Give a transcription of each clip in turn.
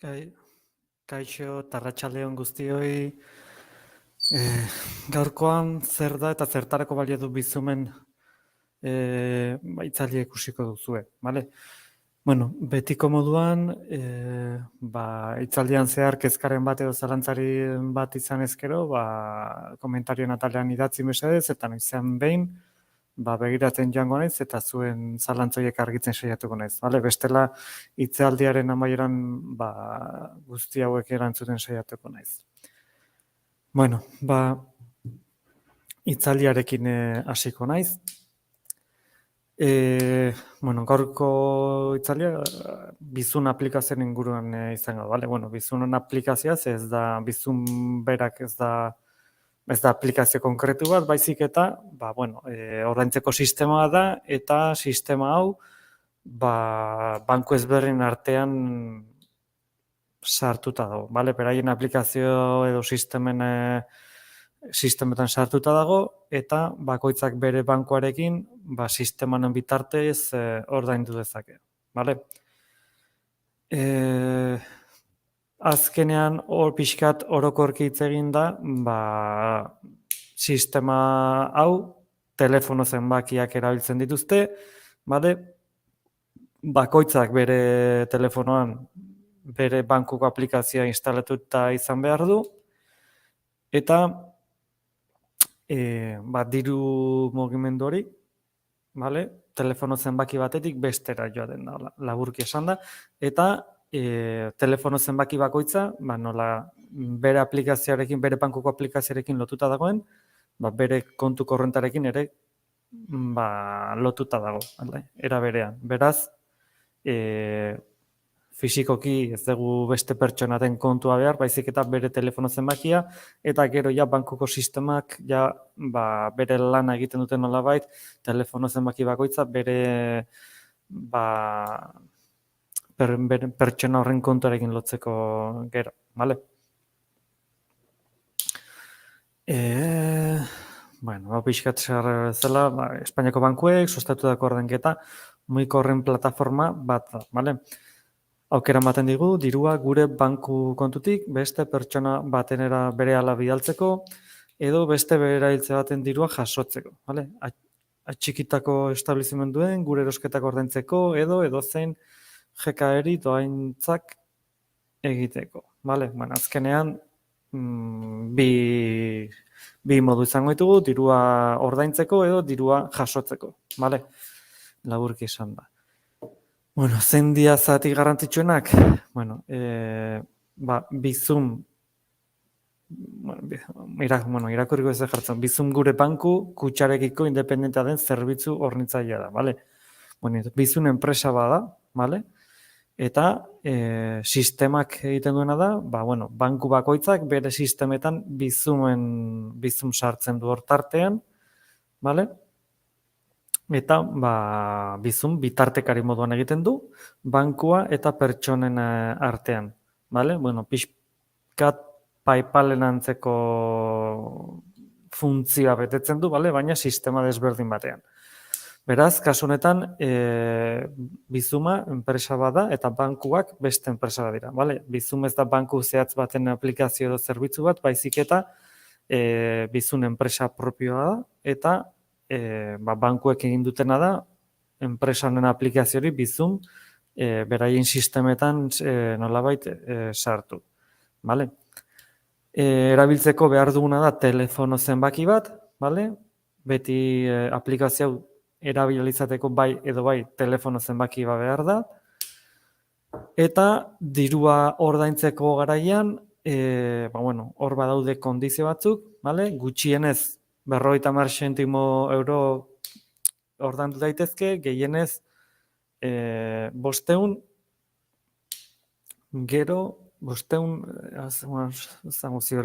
Kai, kaixo, tarratsaldeon guztioi. Eh, Gaurkoan zer da eta zertarako balio du bizumen itzaldia ikusiko duzue, bale? Bueno, betiko moduan, itzaldian zehar kezkaren bat edo zalantzari bat izan ezkero, komentarioen atalean idatzi mesedez, eta noizean behin, begiratzen joango naiz eta zuen zalantzoiek argitzen saiatuko naiz, bale? Bestela hitzaldiaren amaieran guzti hauek erantzuten saiatuko naiz. Bueno, hitzaldiarekin hasiko naiz. Gaurko hitzaldia bizun aplikazioen inguruan izango, bale? Bueno, bizunen aplikazioaz ez da bizun berak ez da aplikazio konkretu bat, baizik eta, ordaintzeko sistema da eta sistema hau banku ezberdinen artean sartuta dago, bale? Beraien aplikazio edo sistemetan sartuta dago eta bakoitzak bere bankuarekin sistemanen bitartez ordaindu dezake, bale? Azkenean hor pixkat orokorki hitz egin da, sistema hau telefono zenbakiak erabiltzen dituzte, bale? Bakoitzak bere telefonoan bere bankuko aplikazioa instalatuta izan behar du, eta diru mugimendu hori, bale? Telefono zenbaki batetik bestera joaten da, laburki esan da, eta telefono zenbaki bakoitza, nola bere aplikazioarekin, bere bankuko aplikazioarekin lotuta dagoen, bere kontu korrentarekin ere lotuta dago, era berean. Beraz, fisikoki ez dugu beste pertsonaten kontua behar, baizik eta bere telefono zenbakia, eta gero bankuko sistemak bere lana egiten duten nolabait, telefono zenbaki bakoitza bere pertsona horren kontuarekin lotzeko gero, bale? Pixkat zer zela, Espainiako bankuek sustatutako ordenketa mugikorren plataforma bat da, bale? Aukera ematen digu, dirua gure banku kontutik beste pertsona batenera berehala bidaltzeko edo beste erabiltze baten dirua jasotzeko, bale? Atxikitako establizimenduen gure erosketak ordaintzeko edo edozein jekaeri dohaintzak egiteko, bale? Azkenean bi modu izango ditugu, dirua ordaintzeko edo dirua jasotzeko, bale? Laburki esan da. Bueno, zein dira zati garrantzitsuenak? Bueno, bizum, irakurriko ez jartzen, bizum gure banku kutxarekiko independentea den zerbitzu hornitzailea da, bale? Bueno, bizun enpresa bada, bale? Eta sistemak egiten duena da, banku bakoitzak bere sistemetan bizum sartzen du hortartean, bale? Eta bizum bitartekari moduan egiten du, bankua eta pertsonen artean, bale? Bueno, pixkat PayPalen antzeko funtzioa betetzen du, bale? Baina sistema desberdin batean. Beraz, kasu honetan, bizuma enpresa bada eta bankuak beste enpresa dira, bale? Bizum ez da banku zehatz baten aplikazio edo zerbitzu bat, baizik eta bizun enpresa propioa da, eta bankuek egin dutena da, enpresa honen aplikazioari bizum beraien sistemetan nolabait sartu, bale? Erabiltzeko behar duguna da telefono zenbaki bat, bale? Beti aplikazio erabilizateko bai edo bai telefono zenbaki bat behar da, eta dirua ordaintzeko garaian, hor badaude kondizio batzuk, bale? Gutxienez 50 zentimo euro ordaindu daitezke, gehienez 500,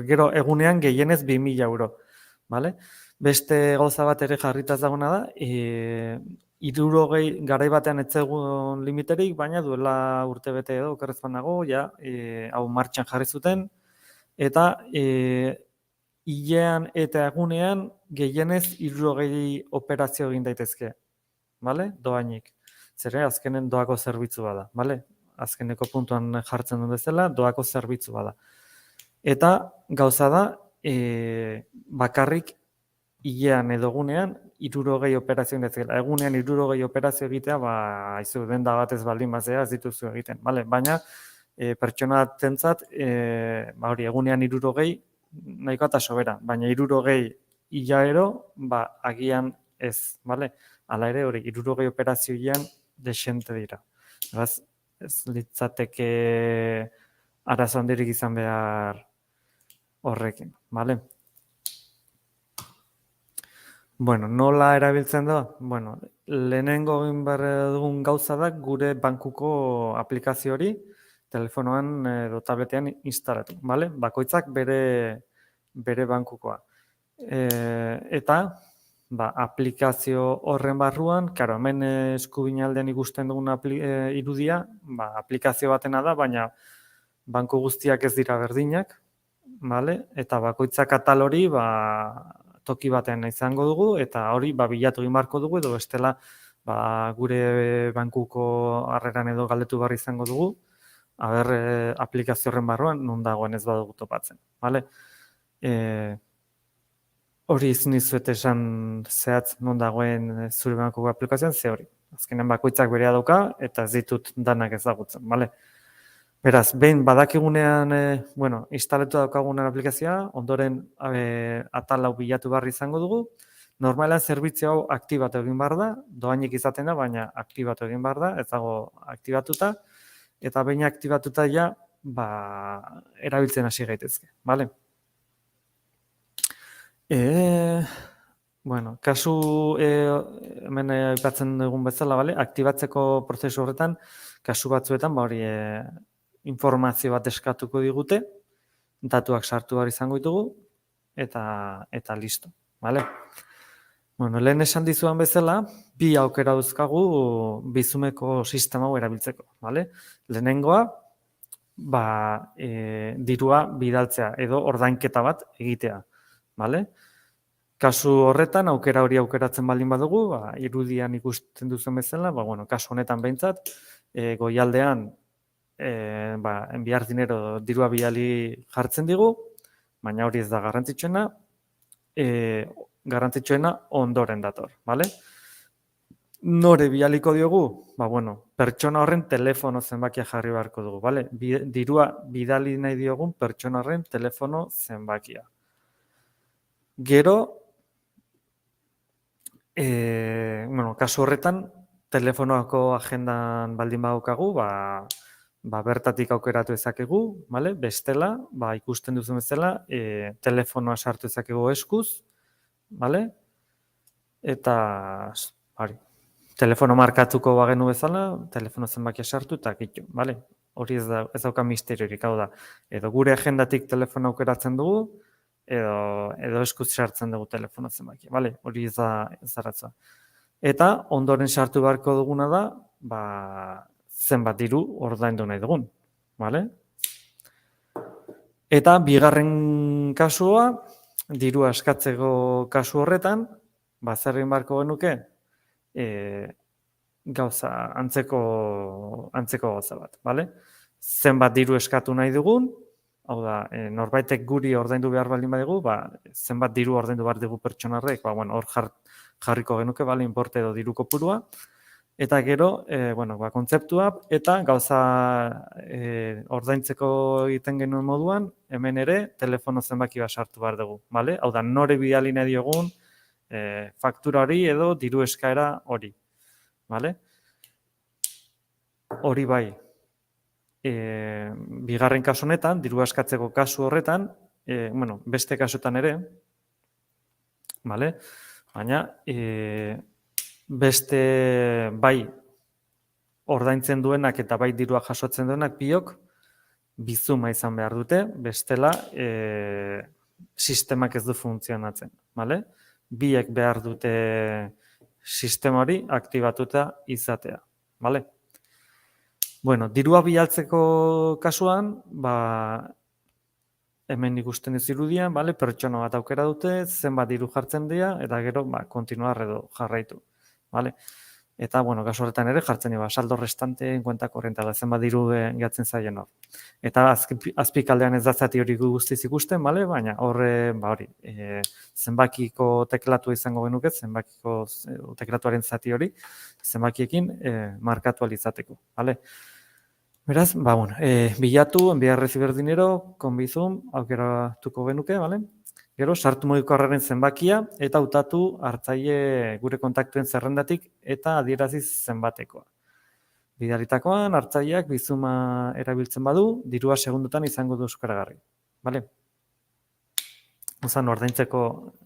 gero egunean gehienez 2000 euro, bale? Beste gauza bat ere jarritaz dagoena da, 60 garai batean ez zegoen limiterik, baina duela urtebete edo okerrez banago, hau martxan jarri zuten, eta hilean eta egunean gehienez 60 operazio egin daitezke, bale? Dohainik. Zere, azkenen doako zerbitzu bada, bale? azkeneko puntuan jartzen duen bezala, doako zerbitzu bada. Eta gauza da, bakarrik hilean edo egunean 60 operazio egiten. Egunean 60 operazio egitea, haizu denda batez baldin bazea ez dituzu egiten, bale? Baina pertsona batentzat, hori egunean 60 nahikoa eta sobera, baina 60 hilero, agian ez, bale? Hala ere, hori 60 operazio hilean desente dira. Beraz, ez litzateke arazo handirik izan behar horrekin, bale? Bueno, nola erabiltzen da? Bueno, lehenengo egin behar dugun gauza da gure bankuko aplikazio hori telefonoan edo tabletean instalatu, bale? Bakoitzak bere bankukoa. Eta aplikazio horren barruan, karo, hemen eskuinaldean ikusten dugun irudia, aplikazio batena da, baina banku guztiak ez dira berdinak, bale? Eta bakoitzak atal hori, toki batean izango dugu, eta hori bilatu egin beharko dugu, edo bestela gure bankuko harreran edo galdetu behar izango dugu, aplikazio horren barruan non dagoen ez badugu topatzen. Vale? Hori izan dizuet esan zehatz non dagoen zure bankuko aplikazioan, ze hori. Azkenean bakoitzak berea dauka, eta ez ditut danak ezagutzen. Vale? Beraz, behin badakigunean, instalatu daukagunen aplikazioa, ondoren atal hau bilatu behar izango dugu. Normalean zerbitzu hau aktibatu egin behar da, doainik izaten da, baina aktibatu egin behar da, ez dago aktibatuta, eta behin aktibatuta ja, erabiltzen hasi gaitezke, bale? Kasu hemen aipatzen dugun bezala, bale? Aktibatzeko prozesu horretan, kasu batzuetan, hori informazio bat eskatuko digute, datuak sartu behar izango ditugu, eta listo, bale? Bueno, lehen esan dizuan bezala, bi aukera dauzkagu bizumeko sistema hau erabiltzeko, bale? Lehenengoa, dirua bidaltzea edo ordainketa bat egitea, bale? Kasu horretan, aukera hori aukeratzen baldin badugu, irudian ikusten duzen bezala, kasu honetan behintzat, goialdean, enviar dinero dirua bidali jartzen digu, baina hori ez da garrantzitsuena, garrantzitsuena ondoren dator, bale? Nore bidaliko diogu? Pertsona horren telefono zenbakia jarri beharko dugu, bale? Dirua bidali nahi diogun pertsona horren telefono zenbakia. Gero, kasu horretan, telefonoako agendan baldin badaukagu, bertatik aukeratu ezakegu, bale? Bestela, ikusten duzu bezala, telefonoa sartu ezakegu eskuz, bale? Eta, telefono markatuko bagenu bezala, telefono zenbakia sartu eta gitu, bale? Hori ez dauka misteriorik, hau da. Edo gure agendatik telefono aukeratzen dugu, edo eskuz sartzen dugu telefono zenbakia, bale? Hori ez da zaratza. Eta ondoren sartu beharko duguna da, zenbat diru ordaindu nahi dugun, bale? Eta bigarren kasua, dirua eskatzeko kasu horretan, zer egin beharko genuke, gauza, antzeko gauza bat, bale? Zenbat diru eskatu nahi dugun, hau da, norbaitek guri ordaindu behar baldin badigu, zenbat diru ordaindu behar dugu pertsonarrek, hor jarriko genuke, bale, inporte edo diru kopurua, eta gero, kontzeptua, eta gauza ordaintzeko egiten genuen moduan, hemen ere, telefono zenbaki bat sartu behar dugu, bale? Hau da, nore bidali nahi diogun, faktura hori edo diru eskaera hori, bale? Hori bai, bigarren kasu honetan, diru eskatzeko kasu horretan, beste kasuetan ere, bale? Baina, beste bai ordaintzen duenak eta bai dirua jasotzen duenak biok bizuma izan behar dute, bestela sistemak ez du funtzionatzen, bale? Biek behar dute sistema hori aktibatuta izatea, bale? Bueno, dirua bidaltzeko kasuan, hemen ikusten ez irudian, bale? Pertsona bat aukera dute, zenbat diru jartzen dira, eta gero, kontinuar edo jarraitu. Vale. Eta, bueno, kasu horretan ere jartzen dira, saldo restante en cuenta corriente, zenbat diru gehatzen zaien hor. Eta azpikaldean ez da zati hori guztiz ikusten, bale? Baina horre, hori, zenbakiko teklatua izango genuke, zenbakiko teklatuaren zati hori, zenbakiekin markatu alizateko, bale? Beraz, bueno, bilatu, enviar recibir dinero, con Bizum, aukeratuko genuke, bale? Gero, sartu mugikorraren zenbakia eta hautatu hartzaile gure kontaktuen zerrendatik eta adieraziz zenbatekoa. Bidalitakoan, hartzaileak Bizuma erabiltzen badu, dirua segundotan izango du eskuragarri. Bale? Ozan, ordaintzeko,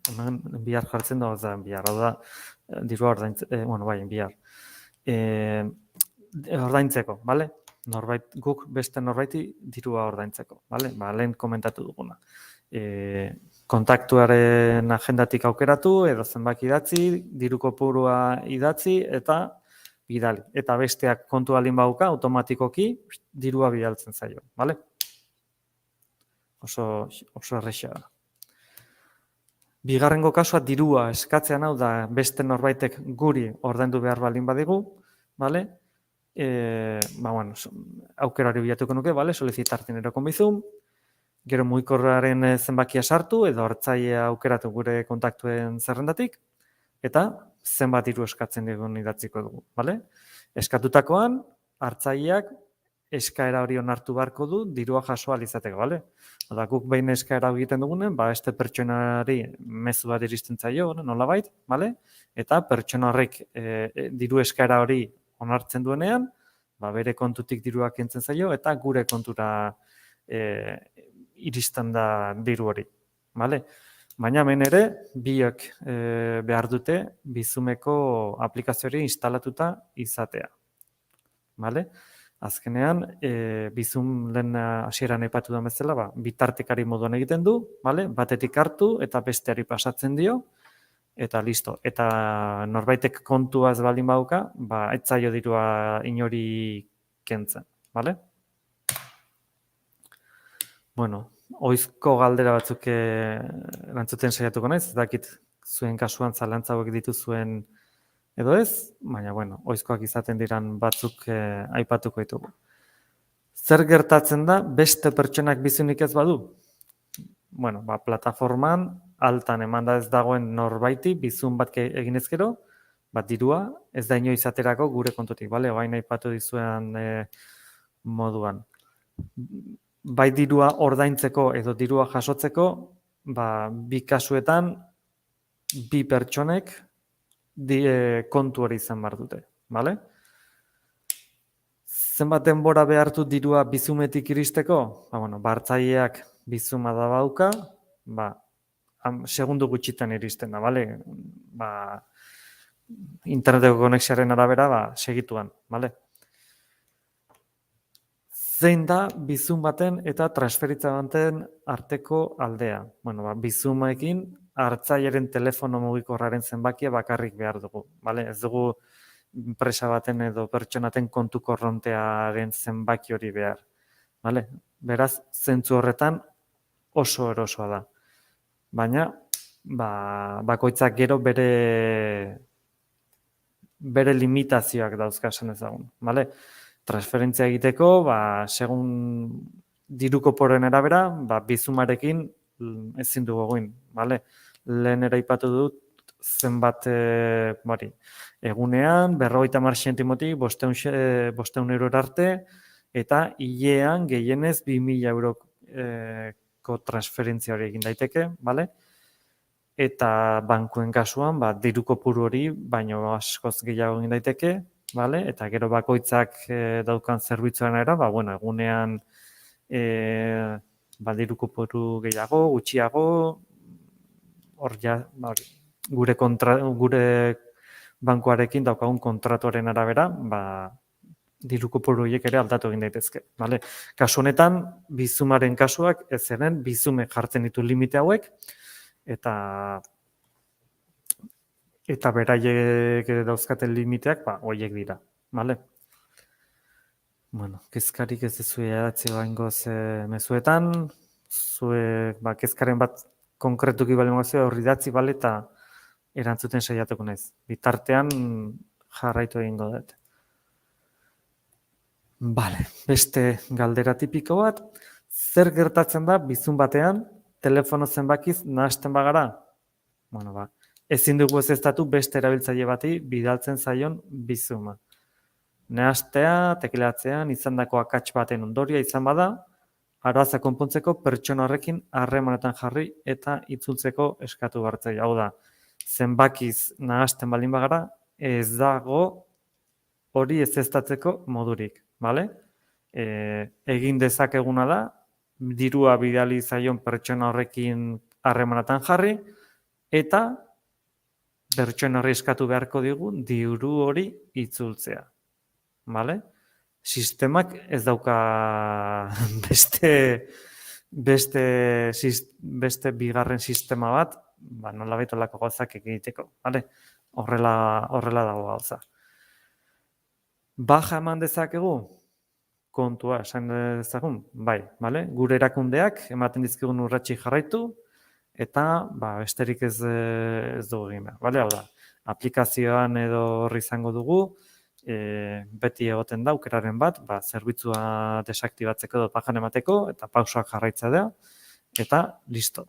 hemen bihar jartzen da, bihar, hau da, dirua ordaintzeko, bihar. Ordaintzeko, bale? Guk beste norbaiti dirua ordaintzeko, bale? Lehen komentatu duguna. Kontaktuaren agendatik aukeratu, edo zenbaki idatzi, diru kopurua idatzi, eta bidali. Eta besteak kontu alin bauka, automatikoki dirua bidaltzen zaio, bale? Oso errexea da. Bigarrengo kasua dirua eskatzean hau da beste norbaitek guri ordaindu behar balin badigu, bale? Aukerari bilatuko nuke, bale? Solicitar dinero con Bizum. Gero mugikorraren zenbakia sartu edo hartzailea aukeratu gure kontaktuen zerrendatik eta zenbat diru eskatzen digun idatziko dugu, bale? Eskatutakoan hartzaileak eskaera hori onartu beharko du dirua jaso ahal izateko, bale? Oda guk behin eskaera egiten dugunen, beste pertsonari mezu bat iristen zaio, nolabait, bale? Eta pertsona horrek diru eskaera hori onartzen duenean, bere kontutik diruak kentzen zaio eta gure kontura iristen da diru hori, bale? Baina hemen ere, biak behar dute Bizumeko aplikazio hori instalatuta izatea, bale? Azkenean, Bizum lehen hasieran aipatu da bezala, bitartekari moduan egiten du, bale? Batetik hartu eta besteari pasatzen dio, eta listo. Eta norbaitek kontua ez baldin bauka, ez zaio dirua inori kentzen, bale? Bueno, oizko galdera batzuk erantzuten saiatuko naiz, dakit zuen kasuan zalantza hauek dituzuen edo ez, baina, oizkoak izaten diran batzuk aipatuko ditugu. Zer gertatzen da beste pertsonak Bizunik ez badu? Plataforman altan eman da ez dagoen norbaiti Bizum bat egin ezkero, dirua ez da inoiz aterako gure kontutik, bale? Oain aipatu dizuen moduan. Bai dirua ordaintzeko edo dirua jasotzeko, bi kasuetan, bi pertsonek kontu hori izan behar dute, bale? Zenbat denbora behartu dirua Bizumetik iristeko? Hartzaileak Bizuma da bauka, segundu gutxitan iristen da, bale? Interneteko konexioaren arabera, segituan, bale? Zein da Bizum baten eta transferitza baten arteko aldea? Bizumekin hartzailearen telefono mugikorraren zenbakia bakarrik behar dugu. Ez dugu enpresa baten edo pertsonaten kontu korrontearen zenbaki hori behar. Beraz, zentzu horretan oso erosoa da. Baina, bakoitzak gero bere limitazioak dauzkasen ezagun. Transferentzia egiteko, segun diruko poren arabera, Bizumarekin ezin dugu egin, bale? Lehen eraipatu dut zenbat egunean, 50 zentimotik 500 eurora arte, eta hilean gehienez 2000 euroko transferentzia hori egin daiteke, bale? Eta bankuen kasuan, diru kopuru hori baino askoz gehiago egin daiteke, bale? Eta gero bakoitzak daukan zerbitzuan era, egunean diru kopuru gehiago, gutxiago, hor gure bankuarekin daukagun kontratuaren arabera, diru kopuru horiek ere aldatu egin daitezke, bale? Kasu honetan, Bizumaren kasuak ez zeren Bizumek jartzen ditu limite hauek, eta beraiek ere dauzkaten limiteak, horiek dira, bale? Kezkarik ez duzue edatzi baingoz mezuetan, zuek kezkaren bat konkretuki bali magazioa horri datzi, bale, eta erantzuten saiatuko naiz. Bitartean jarraitu egingo dut. Bale, beste galdera tipiko bat, zer gertatzen da bizum batean telefono zenbakiz nahasten bagara? Bueno, ezin dugu ezeztatu beste erabiltzaile bati bidaltzen zaion bizuma. Nahastea, tekilatzean, izandako akats baten ondorioa izan bada, arazoa konpontzeko pertsona horrekin harremanetan jarri eta itzultzeko eskatu hartzea. Hau da, zenbakiz nahasten baldin bagara, ez dago hori ezeztatzeko modurik, bale? Egin dezakeguna da, dirua bidali zaion pertsona horrekin harremanetan jarri, eta pertsona horri eskatu beharko digu diru hori itzultzea. Vale? Sistemak ez dauka beste bigarren sistema bat, nolabait holako gauzak egiteko, vale? Horrela dago gauza. Baja eman dezakegu? Kontua esan dezagun, bai, vale? Gure erakundeak ematen dizkigun urratsi jarraitu eta besterik ez dugu egin behar, vale? Hau da, aplikazioan edo horri izango dugu, beti egoten da aukeraren bat, zerbitzua desaktibatzeko edo bajan emateko eta pausoak jarraitza da eta listo.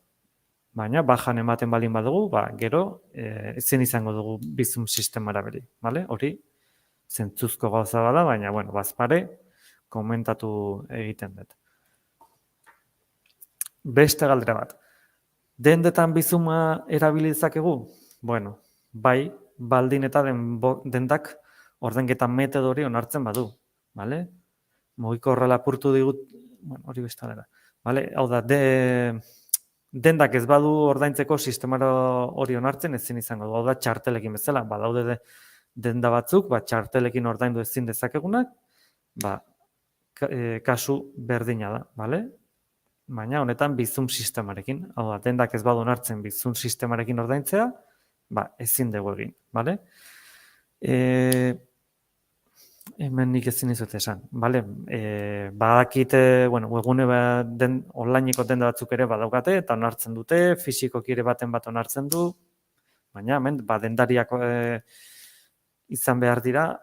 Baina bajan ematen baldin badugu, gero ezin izango dugu bizum sistema erabili, vale? Hori zentzuzko gauza bada, baina bazpare komentatu egiten dut. Beste galdera bat. Dendetan bizuma erabili dezakegu? Bueno, bai, baldin eta dendak ordainketa metodo hori onartzen badu, bale? Mugikorra lapurtu digut, hori beste dela. Bale, hau da, dendak ez badu ordaintzeko sistemara hori onartzen ezin izango du. Hau da, txartelekin bezala, badaude denda batzuk, txartelekin ordaindu ezin dezakegunak, kasu berdina da, bale? Baina honetan bizum sistemarekin, hau da, dendak ez badu onartzen bizum sistemarekin ordaintzea, ezin dugu egin, bale? Hemen nik ezin izut esan, bale? Badakite, webgune onlineko denda batzuk ere badaukate eta onartzen dute, fisikoki ere baten bat onartzen du, baina hemen dendariak izan behar dira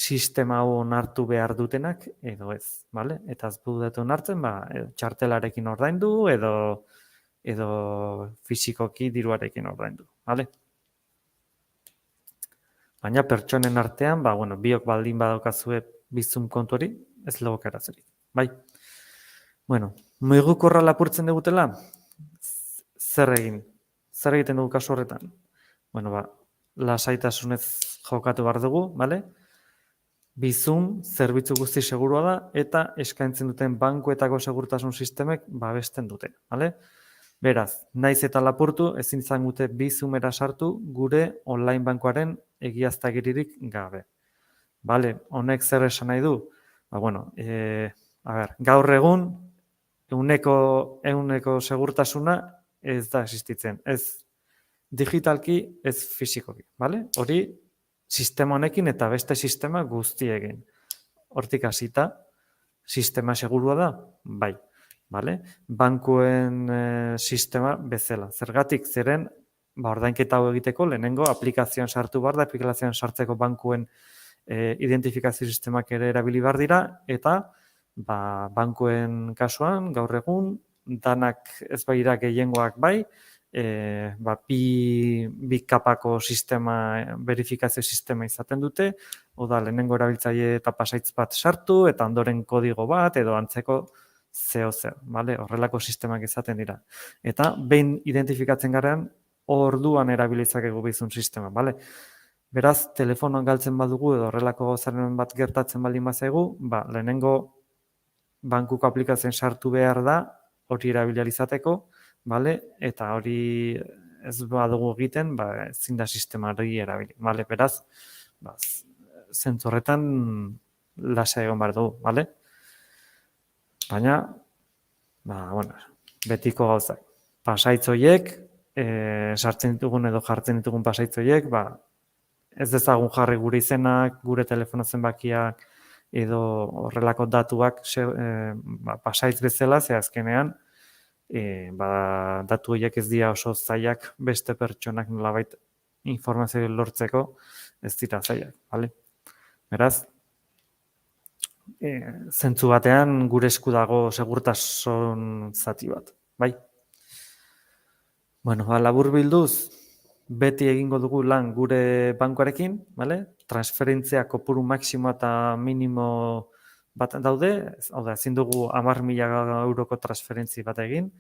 sistema hau onartu behar dutenak edo ez, bale? Eta ez dute onartzen, txartelarekin ordaindu edo fisikoki diruarekin ordaindu, bale? Baina pertsonen artean, biok baldin badaukazue bizum kontu hori, ez legoke arazorik, bai? Mugikorra lapurtzen dugutela, zer egin? Zer egiten dugu kasu horretan? Lasaitasunez jokatu behar dugu, bale? Bizum zerbitzu guzti segurua da eta eskaintzen duten bankuetako segurtasun sistemek babesten dute, bale? Beraz, naiz eta lapurtu, ezin izan dute bizumera sartu gure online bankuaren egiaztagiririk gabe. Bale, honek zer esan nahi du? Gaur egun, ehuneko segurtasuna ez da existitzen. Ez digitalki, ez fisikoki, bale? Hori, sistema honekin eta beste sistema guztiekin. Hortik hasita, sistema segurua da? Bai. Vale? Bankuen sistema bezala. Zergatik zeren, ordainketa hau egiteko lehenengo aplikazioan sartu behar da, aplikazioan sartzeko bankuen identifikazio sistemak ere erabili behar dira, eta bankuen kasuan, gaur egun, danak ez baira gehiengoak bai, bi kapako sistema, verifikazio sistema izaten dute, oda lehenengo erabiltzaile eta pasaitz bat sartu, eta ondoren kodigo bat, edo antzeko zer, bale? Horrelako sistemak izaten dira. Eta behin identifikatzen garean, orduan erabilizakegu bizun sistema, bale? Beraz, telefonoan galtzen badugu edo horrelako gauzaren bat gertatzen baldin bazaigu, lehenengo bankuko aplikazioen sartu behar da, hori erabilizateko, bale? Eta hori ez badugu egiten, ezin da sistema hori erabili, bale? Beraz, zentzu horretan lasa egon behar dugu, bale? Baina, betiko gauzak. Pasaitzoiek, sartzen ditugun edo jartzen ditugun pasaitzoiek, ez dezagun jarri gure izenak, gure telefono zenbakiak edo horrelako datuak pasaitz bezala, ze azkenean, datu horiek ez dira oso zailak beste pertsonak nolabait informazio lortzeko ez dira zailak, bale? Beraz, zentzu batean gure esku dago segurtasun zati bat, bai? Bueno, laburbilduz, beti egingo dugu lan gure bankuarekin, bale? Transferentzia kopuru maximo eta minimo bat daude, hau da, ezin dugu 10.000 euroko transferentzi bat egin,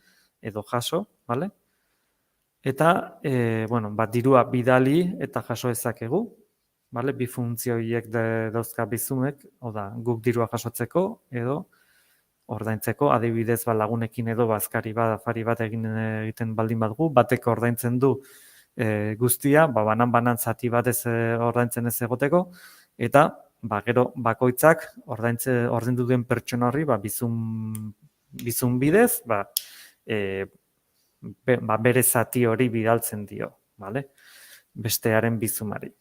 edo jaso, bale? Eta, bueno, dirua bidali eta jaso ezakegu, bale? Bi funtzio horiek dauzka bizumek, hau da, guk dirua jasotzeko edo ordaintzeko, adibidez lagunekin edo bazkari bat, afari bat egiten baldin badugu, batek ordaintzen du guztia, banan zati bat ez ordaintzen ez egoteko, eta gero bakoitzak ordaindu duen pertsona horri bizun bidez, bere zati hori bidaltzen dio, bale? Bestearen bizumari.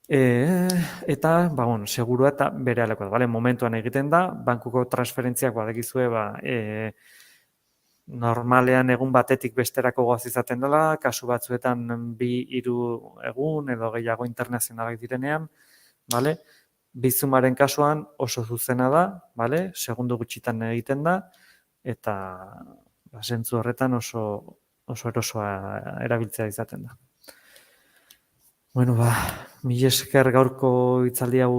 Eta, bueno, segurua eta bere aleko da, bale? Momentuan egiten da, bankuko transferentziak badekizue, normalean egun batetik besterako goaz izaten dela, kasu batzuetan 2-3 egun edo gehiago internazionalak direnean, bale? Bizumaren kasuan oso zuzena da, bale? Segundu gutxitan egiten da, eta zentzu horretan oso erosoa erabiltzea izaten da. Bueno, mila esker gaurko hitzaldi hau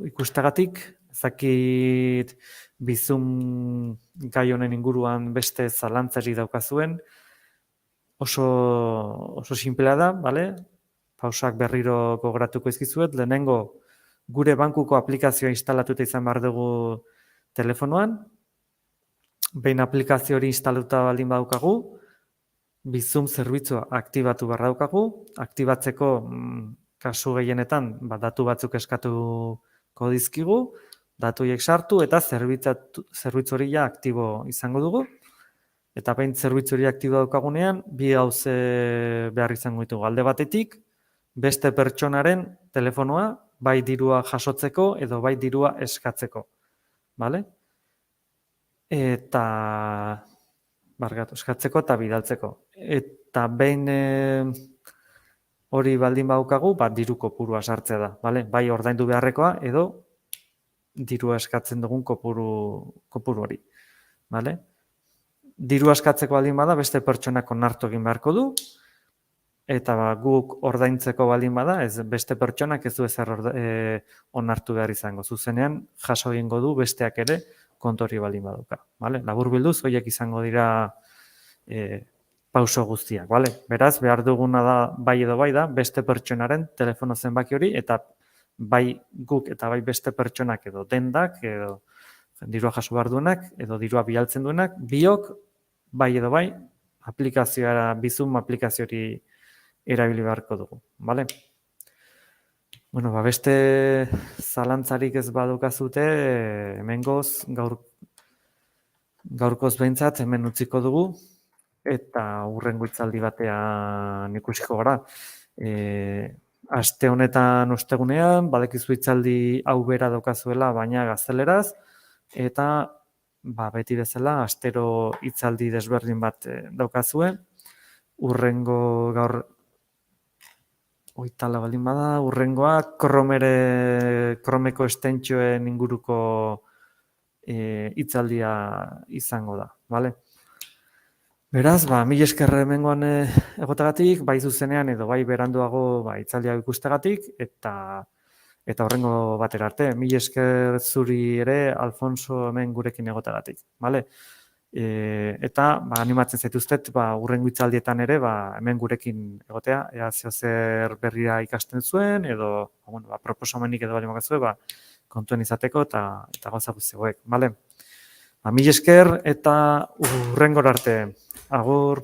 ikustagatik, ezakit bizum gai honen inguruan beste zalantzari daukazuen, oso sinplea da, bale? Pausak berriro gogoratuko izkizuet, lehenengo gure bankuko aplikazioa instalatuta izan behar dugu telefonoan, behin aplikazio hori instalatuta baldin badaukagu, bizum zerbitzua aktibatu behar daukagu, aktibatzeko kasu gehienetan datu batzuk eskatuko dizkigu, datu horiek sartu eta zerbitzu hori aktibo izango dugu, eta behin zerbitzu hori aktibo daukagunean, bi gauze behar izango ditugu. Alde batetik, beste pertsonaren telefonoa, bai dirua jasotzeko edo bai dirua eskatzeko, bale? Eta eskatzeko eta bidaltzeko. Eta behin hori baldin badaukagu, diru kopurua sartzea da, bale? Bai ordaindu beharrekoa edo dirua eskatzen dugun kopuru hori, bale? Dirua eskatzeko baldin bada, beste pertsonak onartu egin beharko du, eta guk ordaintzeko baldin bada, ez beste pertsonak ez du ezer onartu behar izango. Zuzenean, jaso egingo du besteak ere kontori baldin badauka. Laburbilduz, horiek izango dira pauso guztiak. Beraz, behar duguna da bai edo bai da, beste pertsonaren telefono zenbaki hori, eta bai guk eta bai beste pertsonak edo dendak, edo dirua jaso behar duenak, edo dirua bialtzen duenak, biok bai edo bai, bizum aplikazio hori erabili beharko dugu. Bueno, beste zalantzarik ez badukazute, hemengoz, gaurkoz behintzat, hemen utziko dugu, eta hurrengo hitzaldi batean ikusiko gara. Aste honetan ostegunean, badekizu hitzaldi hau bera daukazuela, baina gazteleraz, eta beti bezala, astero hitzaldi desberdin bat daukazue, hurrengo gaur oitala baldin bada, hurrengoa Chromeko estentxoen inguruko hitzaldia izango da, bale? Beraz, mila esker hemengoan egotagatik, bai zuzenean edo bai beranduago hitzaldia ikustegatik, eta horrengo batera arte. Mila esker zuri ere, Alfonso, hemen gurekin egotagatik, bale? Eta animatzen zaituztet hurrengo hitzaldietan ere hemen gurekin egotea, ea zer berria ikasten zuen edo proposamenik edo bali makazue kontuen izateko eta gauza guztiak, bale? Mila esker eta hurrengora arte. Agur.